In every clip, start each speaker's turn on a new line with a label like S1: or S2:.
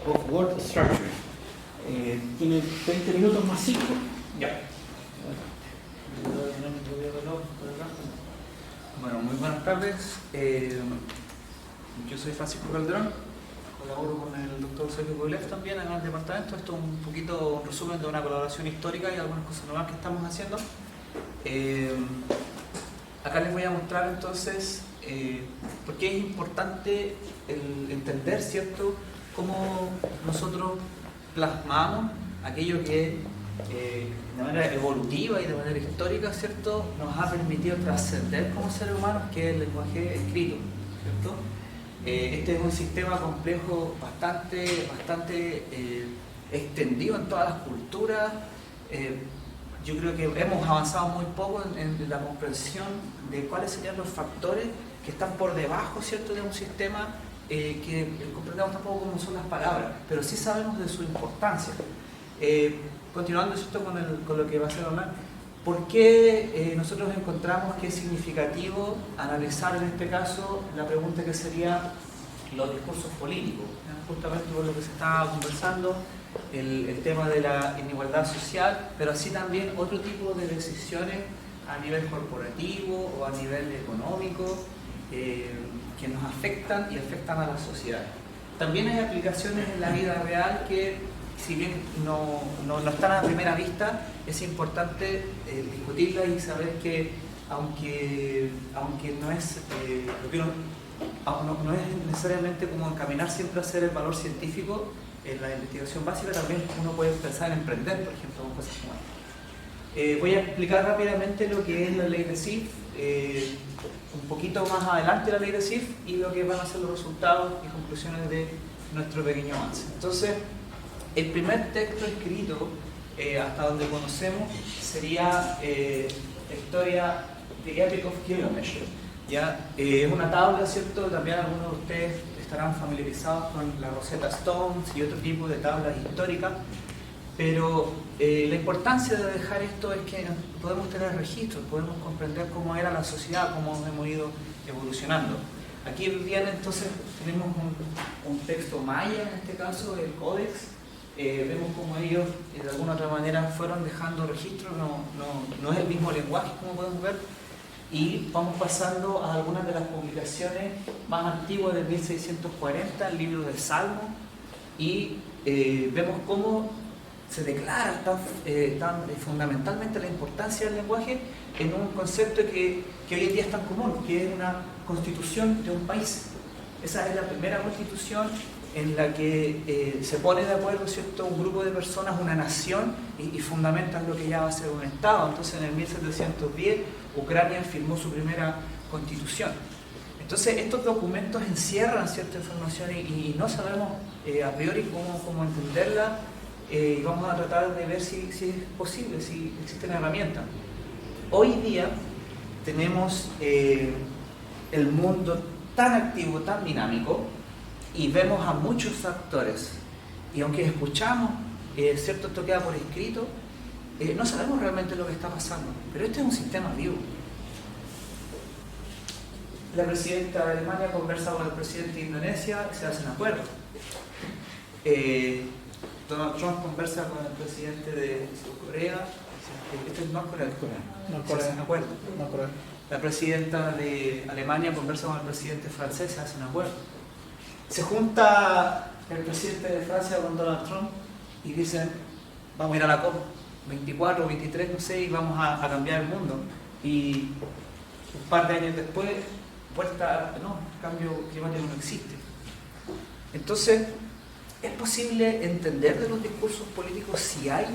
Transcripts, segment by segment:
S1: of World Structure. Tiene 20 minutos más 5. Ya.
S2: Bueno, muy buenas tardes. Yo soy Francisco Calderón, colaboro con el doctor Sergio Kovalev también en el departamento. Esto es un poquito un resumen de una colaboración histórica y algunas cosas nuevas que estamos haciendo. Acá les voy a mostrar entonces por qué es importante entender, ¿cierto?, cómo nosotros plasmamos aquello que de manera evolutiva y de manera histórica, ¿cierto?, nos ha permitido trascender como seres humanos, que es el lenguaje escrito, ¿cierto? Este es un sistema complejo bastante extendido en todas las culturas. Yo creo que hemos avanzado muy poco en la comprensión de cuáles serían los factores que están por debajo, ¿cierto?, de un sistema que comprendemos tampoco cómo son las palabras, pero sí sabemos de su importancia. Continuando, ¿cierto?, con lo que va a ser hablar, ¿por qué nosotros encontramos que es significativo analizar en este caso la pregunta que sería los discursos políticos? Justamente por lo que se estaba conversando, el tema de la inigualdad social, pero así también otro tipo de decisiones a nivel corporativo o a nivel económico que nos afectan y afectan a la sociedad. También hay aplicaciones en la vida real que, si bien no están a primera vista, es importante discutirlas y saber que aunque no es no es necesariamente como encaminar siempre a hacer el valor científico en la investigación básica, también uno puede pensar en emprender, por ejemplo, con cosas como esta. Voy a explicar rápidamente lo que es la ley de Zipf, un poquito más adelante la ley de Zipf y lo que van a ser los resultados y conclusiones de nuestro pequeño avance. Entonces, el primer texto escrito, hasta donde conocemos, sería la historia de Epic of Gilgamesh. ¿Ya? Es una tabla, ¿cierto? También algunos de ustedes estarán familiarizados con la Rosetta Stone y otro tipo de tablas históricas, pero la importancia de dejar esto es que podemos tener registros, podemos comprender cómo era la sociedad, cómo hemos ido evolucionando. Aquí viene entonces, tenemos un texto maya, en este caso, el códex. Vemos cómo ellos de alguna otra manera fueron dejando registros, no es el mismo lenguaje como podemos ver, y vamos pasando a algunas de las publicaciones más antiguas del 1640, el libro del Salmo, y vemos cómo se declara tan fundamentalmente la importancia del lenguaje en un concepto que hoy en día es tan común, que es una constitución de un país. Esa es la primera constitución en la que se pone de acuerdo, ¿cierto?, un grupo de personas, una nación, y fundamentan lo que ya va a ser un Estado. Entonces, en el 1710, Ucrania firmó su primera constitución. Entonces, estos documentos encierran cierta información y no sabemos a priori cómo entenderla, y vamos a tratar de ver si es posible, si existen herramientas. Hoy día tenemos el mundo tan activo, tan dinámico, y vemos a muchos actores, y aunque escuchamos, ¿cierto?, esto queda por escrito, no sabemos realmente lo que está pasando, pero este es un sistema vivo. La presidenta de Alemania conversa con el presidente de Indonesia y se hacen acuerdos. Donald Trump conversa con el presidente de Corea, este es Norcorea, se hacen acuerdos. La presidenta de Alemania conversa con el presidente francés, se hacen acuerdos. Se junta el presidente de Francia con Donald Trump y dicen, vamos a ir a la COP 24 o 23, no sé, y vamos a cambiar el mundo. Y un par de años después, no, el cambio climático no existe. Entonces, ¿es posible entender de los discursos políticos si hay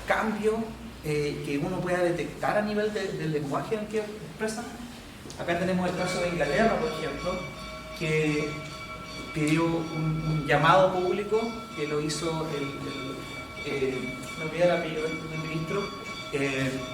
S2: cambio que uno pueda detectar a nivel del lenguaje en el que expresan? Acá tenemos el caso de Inglaterra, por ejemplo, que pidió un llamado público, que lo hizo me olvidé el apellido del primer ministro,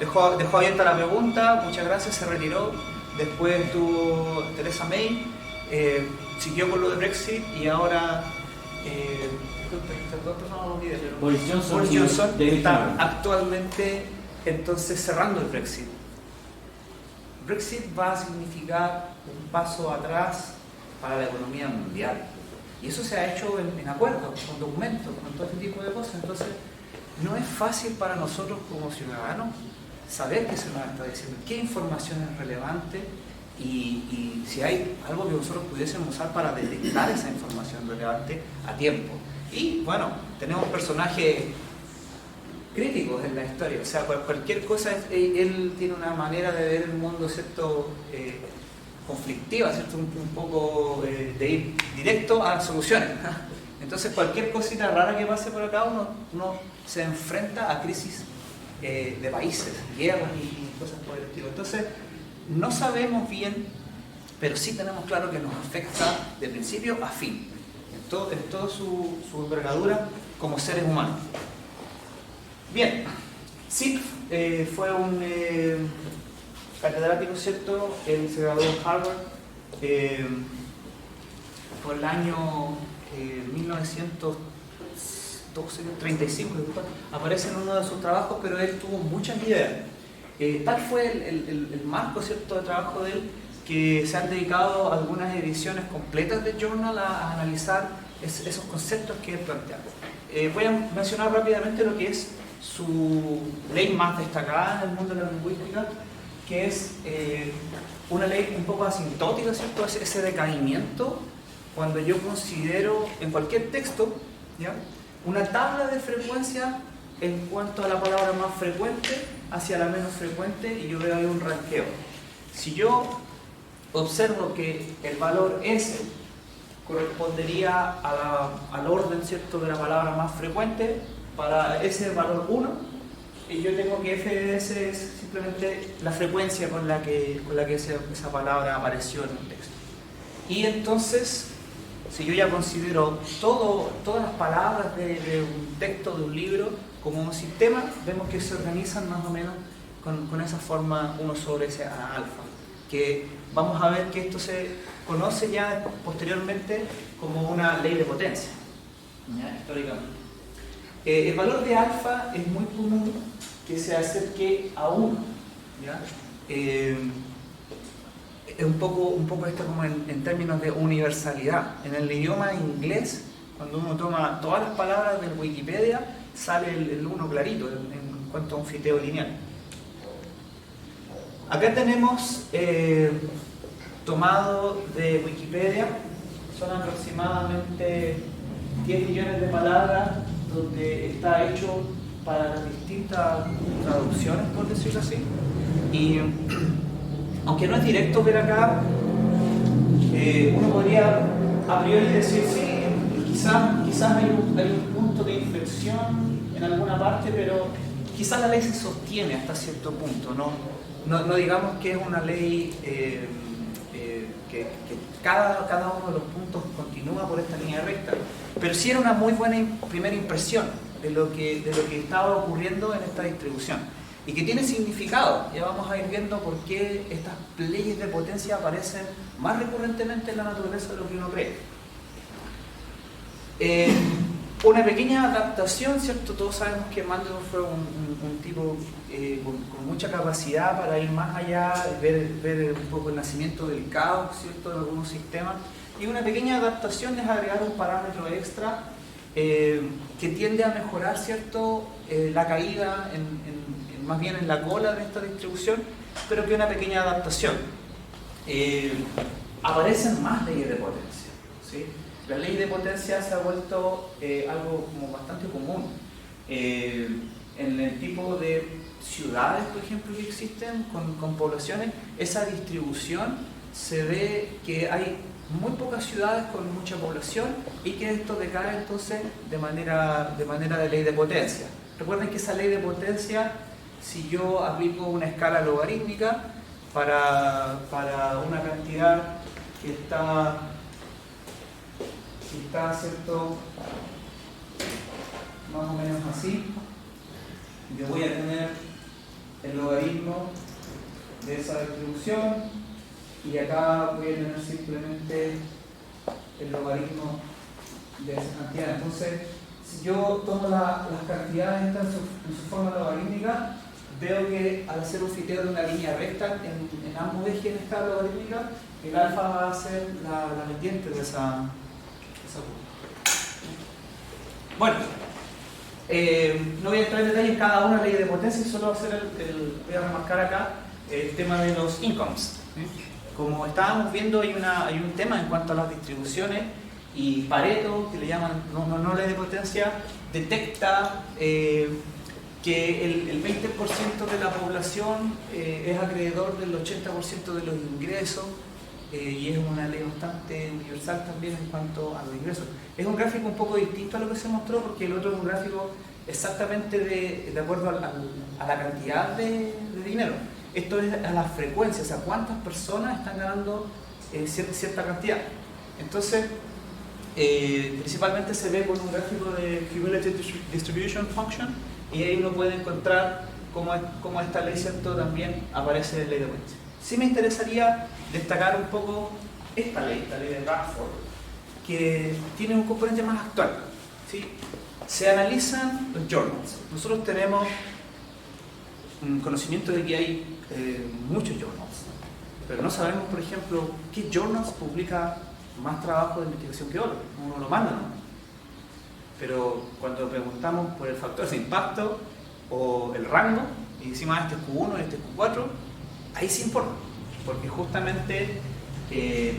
S2: dejó abierta la pregunta, muchas gracias, se retiró. Después tuvo Theresa May, siguió con lo de Brexit, y ahora
S1: Boris
S2: Johnson está actualmente entonces cerrando el Brexit. Brexit va a significar un paso atrás para la economía mundial. Y eso se ha hecho en acuerdos, con documentos, con todo este tipo de cosas. Entonces, no es fácil para nosotros como ciudadanos saber qué se nos está diciendo, qué información es relevante y si hay algo que nosotros pudiésemos usar para detectar esa información relevante a tiempo. Y bueno, tenemos personajes críticos en la historia, o sea, cualquier cosa, él tiene una manera de ver el mundo, ¿cierto? Conflictiva, ¿cierto? Un poco de ir directo a las soluciones. Entonces cualquier cosita rara que pase por acá, uno se enfrenta a crisis de países, guerras y cosas por el estilo. Entonces no sabemos bien, pero sí tenemos claro que nos afecta de principio a fin, en toda su envergadura como seres humanos. Bien, Zipf fue un catedrático, ¿cierto? Él se graduó en Harvard por el año 1935, aparece en uno de sus trabajos, pero él tuvo muchas ideas. Tal fue el marco, ¿cierto?, de trabajo de él, que se han dedicado algunas ediciones completas de Journal a analizar esos conceptos que él plantea. Voy a mencionar rápidamente lo que es su ley más destacada en el mundo de la lingüística, que es una ley un poco asintótica, ¿cierto? Ese decaimiento cuando yo considero en cualquier texto, ¿ya?, una tabla de frecuencia en cuanto a la palabra más frecuente hacia la menos frecuente, y yo veo ahí un ranqueo. Si yo observo que el valor S correspondería al orden, ¿cierto?, de la palabra más frecuente, para ese valor 1, y yo tengo que f de s es simplemente la frecuencia con la que esa palabra apareció en un texto. Y entonces, si yo ya considero todas las palabras de un texto, de un libro, como un sistema, vemos que se organizan más o menos con esa forma 1 sobre ese alfa, que vamos a ver que esto se conoce ya posteriormente como una ley de potencia, ¿ya?, históricamente. El valor de alfa es muy común que se acerque a 1, ¿ya? Es un poco esto como en términos de universalidad. En el idioma inglés, cuando uno toma todas las palabras de Wikipedia, sale el 1 clarito en cuanto a un fiteo lineal. Acá tenemos tomado de Wikipedia, son aproximadamente 10 millones de palabras, donde está hecho para las distintas traducciones, por decirlo así. Y aunque no es directo ver acá, uno podría a priori decir, sí, quizás hay un punto de inflexión en alguna parte, pero quizás la ley se sostiene hasta cierto punto, no digamos que es una ley que cada uno de los puntos continúa por esta línea recta, pero sí era una muy buena primera impresión de lo que estaba ocurriendo en esta distribución y que tiene significado. Ya vamos a ir viendo por qué estas leyes de potencia aparecen más recurrentemente en la naturaleza de lo que uno cree. Una pequeña adaptación, ¿cierto? Todos sabemos que Mandel fue un tipo con mucha capacidad para ir más allá, ver un poco el nacimiento del caos, ¿cierto?, de algunos sistemas. Y una pequeña adaptación es agregar un parámetro extra que tiende a mejorar, ¿cierto?, la caída más bien en la cola de esta distribución, pero que una pequeña adaptación. Aparecen más leyes de potencia, ¿sí? La ley de potencia se ha vuelto algo como bastante común en el tipo de ciudades, por ejemplo, que existen con poblaciones. Esa distribución se ve que hay muy pocas ciudades con mucha población y que esto decae entonces de manera de ley de potencia. Recuerden que esa ley de potencia, si yo aplico una escala logarítmica para una cantidad que está, ¿cierto?, más o menos así, yo voy a tener el logaritmo de esa distribución y acá voy a tener simplemente el logaritmo de esa cantidad. Entonces, si yo tomo las cantidades estas en su forma logarítmica, veo que al hacer un fiteo de una línea recta en ambos ejes en escala logarítmica, el alfa va a ser la pendiente de esa Bueno, no voy a entrar en detalle en cada una de las leyes de potencia, solo voy a remarcar acá el tema de los incomes. Como estábamos viendo, hay un tema en cuanto a las distribuciones, y Pareto, que le llaman no ley de potencia, detecta que el 20% de la población es acreedor del 80% de los ingresos, y es una ley bastante universal también en cuanto a los ingresos. Es un gráfico un poco distinto a lo que se mostró, porque el otro es un gráfico exactamente de acuerdo a la cantidad de dinero. Esto es a la frecuencia, o sea, cuántas personas están ganando cierta cantidad. Entonces, principalmente se ve con un gráfico de Cumulative Distribution Function, y ahí uno puede encontrar cómo esta ley, ¿cierto?, también aparece en ley de potencia. Sí me interesaría destacar un poco esta ley de Bradford, que tiene un componente más actual, ¿sí? Se analizan los journals. Nosotros tenemos un conocimiento de que hay muchos journals, pero no sabemos, por ejemplo, qué journals publica más trabajo de investigación que otros. Uno lo manda, ¿no? Pero cuando preguntamos por el factor de impacto o el rango, y decimos este es Q1, este es Q4, ahí sí importa, porque justamente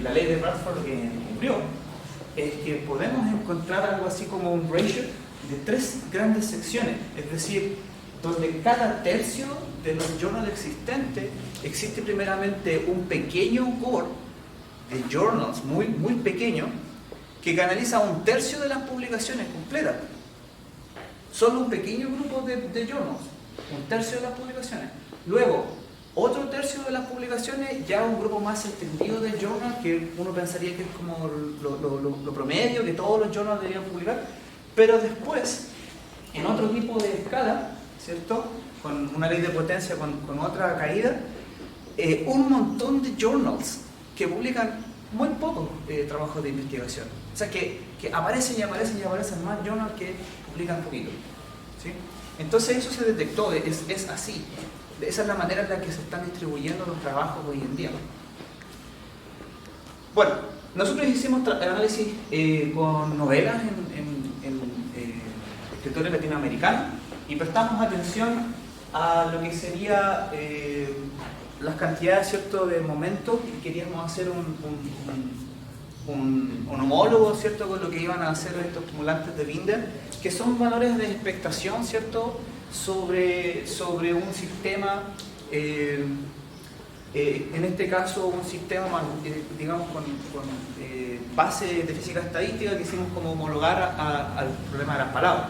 S2: la ley de Bradford lo que descubrió es que podemos encontrar algo así como un ratio de 3 grandes secciones, es decir, donde cada tercio de los journals existentes existe primeramente un pequeño core de journals muy pequeño que canaliza un tercio de las publicaciones completas. Solo un pequeño grupo de journals, un tercio de las publicaciones. Luego, otro tercio de las publicaciones, ya un grupo más extendido de journals, que uno pensaría que es como lo promedio, que todos los journals deberían publicar, pero después, en otro tipo de escala, ¿cierto?, con una ley de potencia, con otra caída, un montón de journals que publican muy pocos trabajos de investigación. O sea, que aparecen y aparecen y aparecen más journals que publican poquito, ¿sí? Entonces eso se detectó, es así. Esa es la manera en la que se están distribuyendo los trabajos hoy en día. Bueno, nosotros hicimos análisis con novelas en escritores latinoamericanos, y prestamos atención a lo que sería las cantidades, ¿cierto?, de momentos, y queríamos hacer un homólogo, ¿cierto?, con lo que iban a hacer estos acumulantes de Binder, que son valores de expectación, ¿cierto?, sobre un sistema, en este caso un sistema, digamos, con base de física estadística, que hicimos como homologar al problema de las palabras.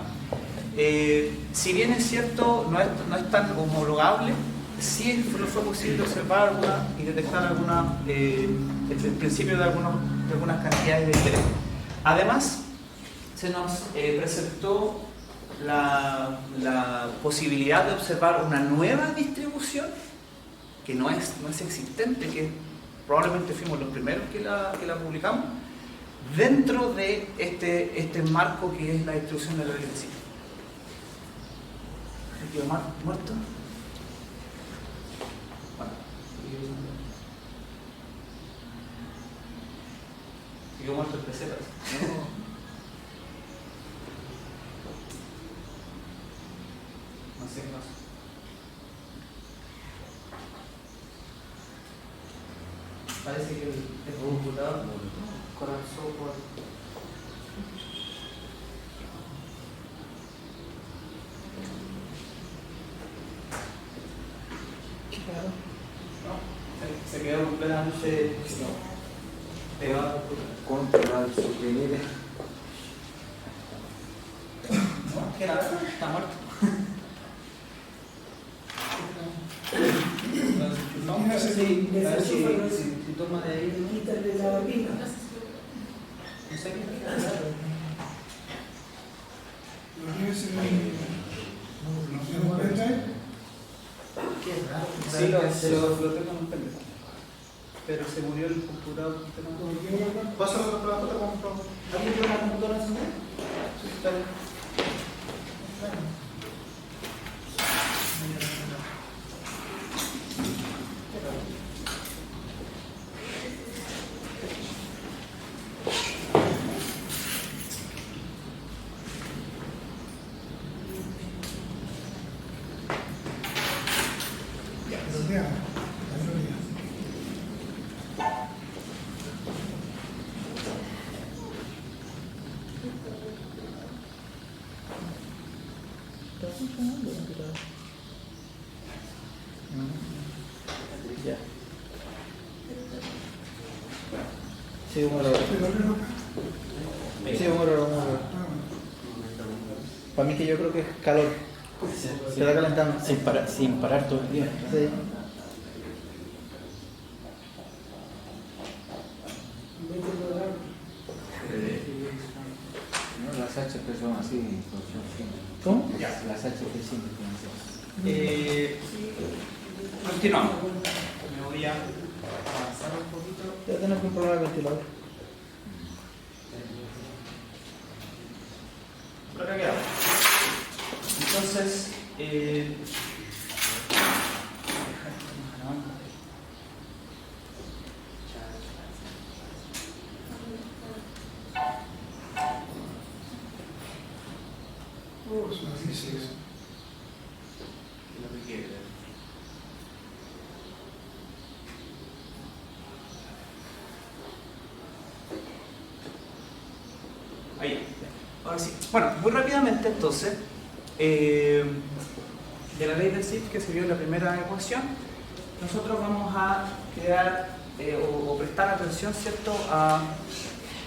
S2: Si bien es cierto, no es tan homologable, sí fue posible observar y detectar el principio de algunas cantidades de interés. Además, se nos presentó la posibilidad de observar una nueva distribución que no es existente, que probablemente fuimos los primeros que la publicamos, dentro de este marco que es la distribución de la regresiva. ¿Se quedó muerto? Bueno. ¿Se quedó muerto el PC? No sé qué pasa. Parece que el computador colapsó por... No, se quedó completamente pegado.
S1: Controlar, suprimir.
S2: No, que nada, está muerto. No sé si toma de ahí.
S3: Quítale la pila.
S2: No sé qué. Qué raro. Sí, se lo tengo un pendejo. Pero se murió el computador. Pásalo la foto con ¿alguien tiene una computadora así? Sí, está bien.
S1: Ya. Sí, un error. Sí, un error. Para mí que yo creo que es calor. Se está calentando.
S3: Sin parar todo el día.
S1: Sí.
S3: No, las HP son así.
S1: ¿Cómo?
S3: Las HP siempre son así.
S2: Continuamos. Me voy a avanzar un poquito.
S1: Ya tenemos un problema de ventilador.
S2: Por acá quedamos. Entonces, ahí. Ahora sí. Bueno, muy rápidamente entonces, de la ley del SIF que se vio en la primera ecuación, nosotros vamos a crear o prestar atención, ¿cierto?, a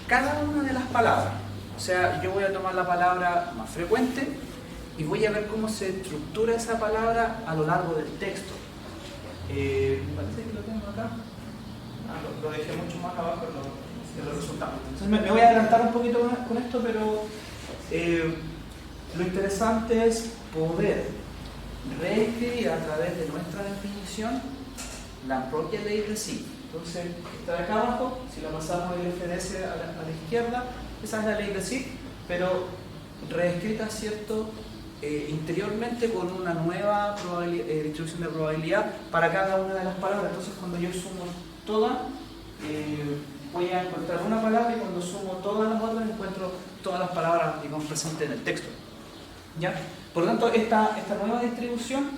S2: cada una de las palabras. O sea, yo voy a tomar la palabra más frecuente y voy a ver cómo se estructura esa palabra a lo largo del texto. Me parece que lo tengo acá. Lo dejé mucho más abajo en los resultados. Entonces me voy a adelantar un poquito con esto, pero lo interesante es poder reescribir a través de nuestra definición la propia ley de sí. Entonces, está de acá abajo, si la pasamos del FDS a la izquierda, esa es la ley de sí, pero reescrita, ¿cierto?, interiormente con una nueva distribución de probabilidad para cada una de las palabras. Entonces, cuando yo sumo todas, voy a encontrar una palabra, y cuando sumo todas las otras encuentro todas las palabras, digamos, presentes en el texto. ¿Ya? Por lo tanto, esta nueva distribución,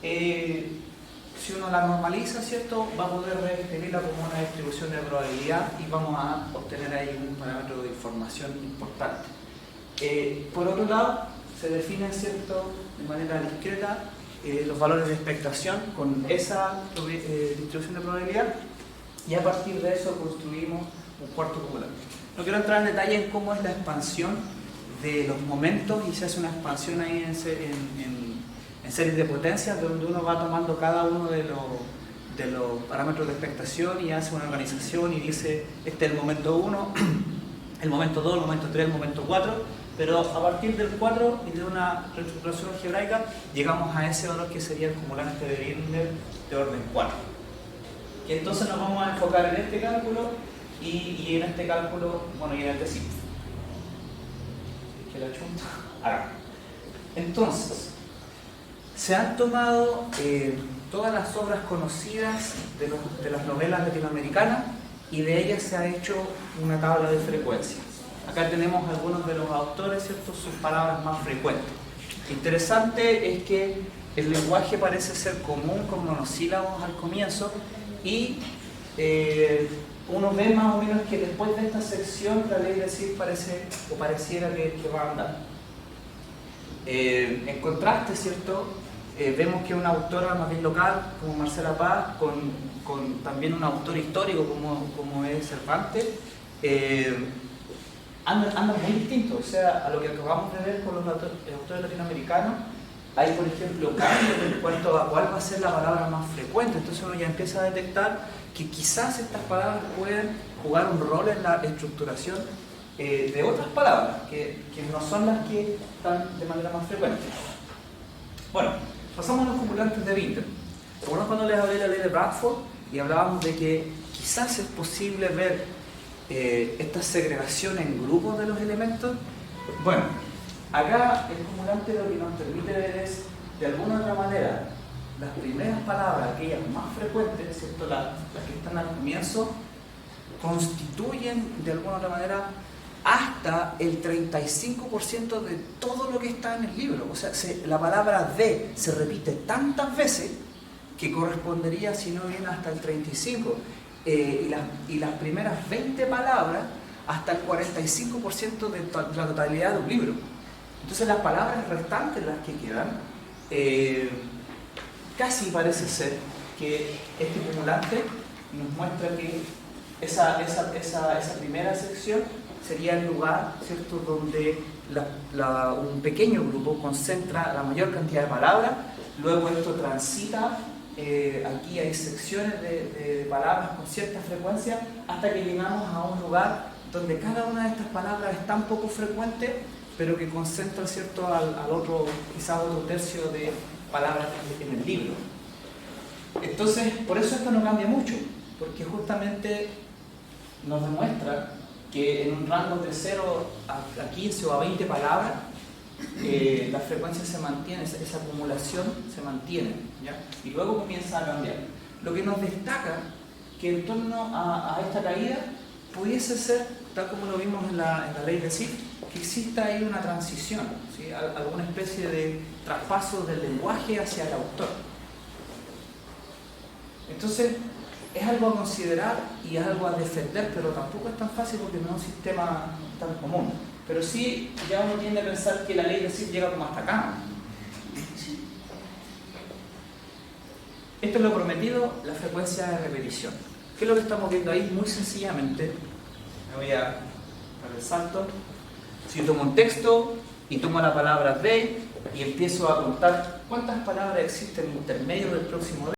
S2: si uno la normaliza, ¿cierto?, va a poder reescribirla como una distribución de probabilidad y vamos a obtener ahí un parámetro de información importante. Por otro lado, se definen, ¿cierto?, de manera discreta los valores de expectación con esa distribución de probabilidad, y a partir de eso construimos un cuarto acumulante. No quiero entrar en detalle en cómo es la expansión de los momentos, y se hace una expansión ahí en series de potencias donde uno va tomando cada uno de los parámetros de expectación y hace una organización y dice: este es el momento 1, el momento 2, el momento 3, el momento 4, pero a partir del 4 y de una reestructuración algebraica llegamos a ese valor que sería el acumulante de Grinder de orden 4. Y entonces nos vamos a enfocar en este cálculo y en este cálculo, bueno, y en el de sí. Que la chunta. Acá. Entonces, se han tomado todas las obras conocidas de las novelas latinoamericanas y de ellas se ha hecho una tabla de frecuencias. Acá tenemos algunos de los autores, ¿cierto?, sus palabras más frecuentes. Interesante es que el lenguaje parece ser común con monosílabos al comienzo, y uno ve más o menos que después de esta sección la ley de sí pareciera que va a andar. En contraste, ¿cierto?, vemos que una autora más bien local como Marcela Paz, con también un autor histórico como es Cervantes, andan muy distintos. O sea, a lo que acabamos de ver con los autores latinoamericanos, hay, por ejemplo, cambios en cuanto a cuál va a ser la palabra más frecuente. Entonces uno ya empieza a detectar que quizás estas palabras pueden jugar un rol en la estructuración de otras palabras que no son las que están de manera más frecuente. Bueno, pasamos a los acumulantes de Binder. ¿Recuerdan cuando les hablé de la ley de Bradford y hablábamos de que quizás es posible ver esta segregación en grupos de los elementos? Bueno, acá el acumulante lo que nos permite ver es, de alguna otra manera, las primeras palabras, aquellas más frecuentes, ¿cierto?, las que están al comienzo, constituyen de alguna otra manera hasta el 35% de todo lo que está en el libro. O sea, la palabra de se repite tantas veces que correspondería, si no bien, hasta el 35%. Y las primeras 20 palabras hasta el 45% de la totalidad de un libro. Entonces las palabras restantes, las que quedan, casi parece ser que este cumulante nos muestra que esa primera sección sería el lugar, ¿cierto?, donde un pequeño grupo concentra la mayor cantidad de palabras, luego esto transita, aquí hay secciones de palabras con cierta frecuencia, hasta que llegamos a un lugar donde cada una de estas palabras es tan poco frecuente, pero que concentra, ¿cierto?, al otro, quizás otro tercio de palabras en el libro. Entonces, por eso esto no cambia mucho, porque justamente nos demuestra que en un rango de 0 a 15 o a 20 palabras, la frecuencia se mantiene, esa acumulación se mantiene, ¿ya? Y luego comienza a cambiar. Lo que nos destaca que en torno a esta caída pudiese ser, tal como lo vimos en la ley de Sif, que exista ahí una transición, ¿sí?, alguna especie de traspaso del lenguaje hacia el autor. Entonces, es algo a considerar y es algo a defender, pero tampoco es tan fácil porque no es un sistema tan común. Pero sí, ya uno tiende a pensar que la ley de Sif llega como hasta acá. Esto es lo prometido, la frecuencia de repetición. ¿Qué es lo que estamos viendo ahí? Muy sencillamente, me voy a dar el salto. Si yo tomo un texto y tomo la palabra they y empiezo a contar cuántas palabras existen intermedios del próximo